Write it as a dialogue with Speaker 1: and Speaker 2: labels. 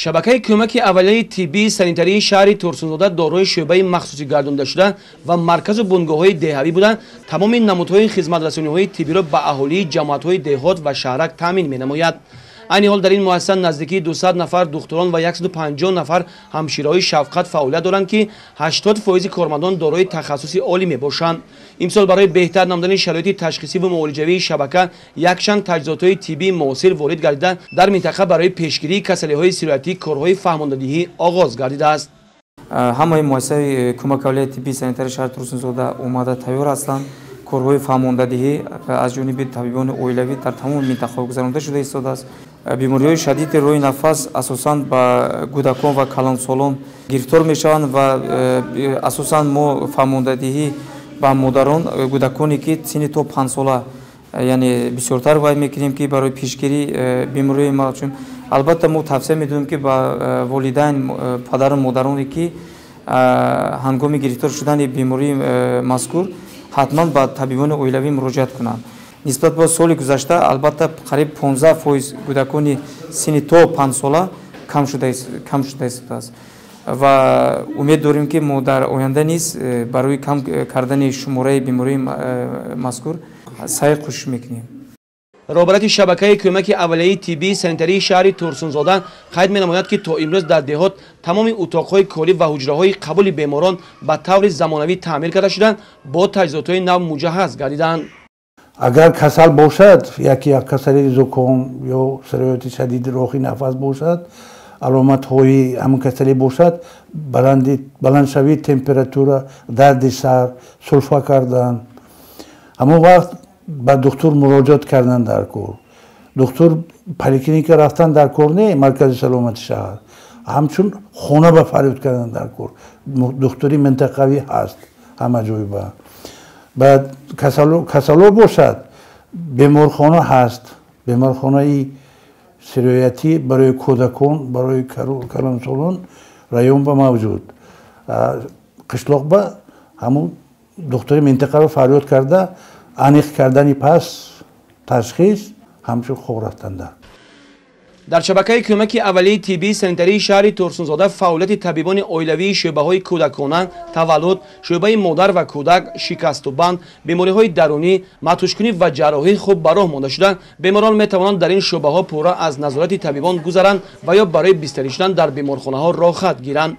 Speaker 1: шабакаи кӯмаки аввалияи тиббии санитарии шаҳри турсунзода дорои шӯъбаи махсусӣ гардонида шуда ва марказу бунгоҳҳои деҳавӣ буда тамоми намудҳои хизматрасониҳои тиббиро ба аҳолии ҷамоатҳои деҳот ва шаҳрак таъмин менамояд. айни ҳол дар ин муассиса наздики 200 нафар духтурон ва 150 нафар ҳамшираҳои шафқат фаъолият доранд ки 80% кормандон дорои тахассуси олӣ мебошанд. имсол барои беҳтар намудани шароити ташхисиву муолиҷавии шабака якчанд таҷҳизотҳои тиббии муосир ворид гардида дар минтақа барои пешгирии касалиҳои сироятӣ корҳои фаҳмондадиҳӣ оғоз гардидааст.
Speaker 2: ҳамаи муассисаи кӯмаки аввалияи тиббии санитарии шаҳри Турсунзода омада тайёр ҳастанд. корҳои фаҳмондадиҳӣ аз ҷониби табибони оилавӣ дар тамоми минтақаҳо гузаронида шуда истодааст. бемориҳои шадиди рӯи нафас асосан ба кӯдакон ва калонсолон гирифтор мешаванд ва асосан мо фаҳмондадиҳӣ ба модарон кӯдаконе ки синни то 5 сола яъне бисёртар вай мекунем ки барои пешгирии бемориҳои мавҷуд. албатта мо тавсия медоҳем ки ба волидайн падару модароне ки ҳангоми гирифтор шудани бемории мазкур ҳатман ба табибони оилавӣ муроҷиат кунанд. нисбат ба соли гузашта албатта қариб 15% кӯдакони синни то 5 сола кам шуда истодааст ва умед дорем ки мо дар оянда низ барои кам кардани шумораи бемории мазкур саъи кӯшиш мекунем.
Speaker 1: роҳбарати шабакаи кӯмаки аввалияи тиббии санитарии шаҳри Турсунзода қайд менамояд ки то имрӯз дар деҳот тамоми утоқҳои колӣ ва ҳуҷраҳои қабули беморон ба таври замонавӣ таъмир карда шуда бо таҷҳизотҳои нав муҷаҳҳаз гардидаанд.
Speaker 3: агар касал бошад як касали зуком ё сирояти шадиди роҳи нафас бошад, аломатҳои ҳамон касале бошад, баландшавии температура, дарди сар, сулфа кардан, ҳамон вақт ба духтур муроҷиат кардан дар кор. духтур поликлиника рафтан дар кор не маркази саломати шаҳр, ҳамчун хона ба фариёд кардан дар кор. духтури минтақавӣ ҳаст ҳама ҷой. баъд касало бошад, беморхона ҳаст, беморхонаи сироятӣ барои кӯдакон, барои калонсолон район ба мавҷуд. қишлоқ ба ҳамун духтури минтақаро фариёд карда аниқ кардани пас ташхис ҳамчун хоб рафтанда.
Speaker 1: дар шабакаи кӯмаки аввалияи тиббии санитарии шаҳри Турсунзода фаъолияти табибони оилавии шӯъбаҳои кӯдакона, таваллуд, шӯъбаи модар ва кӯдак, шикастубанд, бемориҳои дарунӣ, матӯшкунӣ ва ҷарроҳӣ хуб ба роҳ монда шуда, беморон метавонанд дар ин шӯъбаҳо пурра аз назорати табибон гузаранд ва ё барои бистарӣ шудан дар беморхонаҳо рохат гиранд.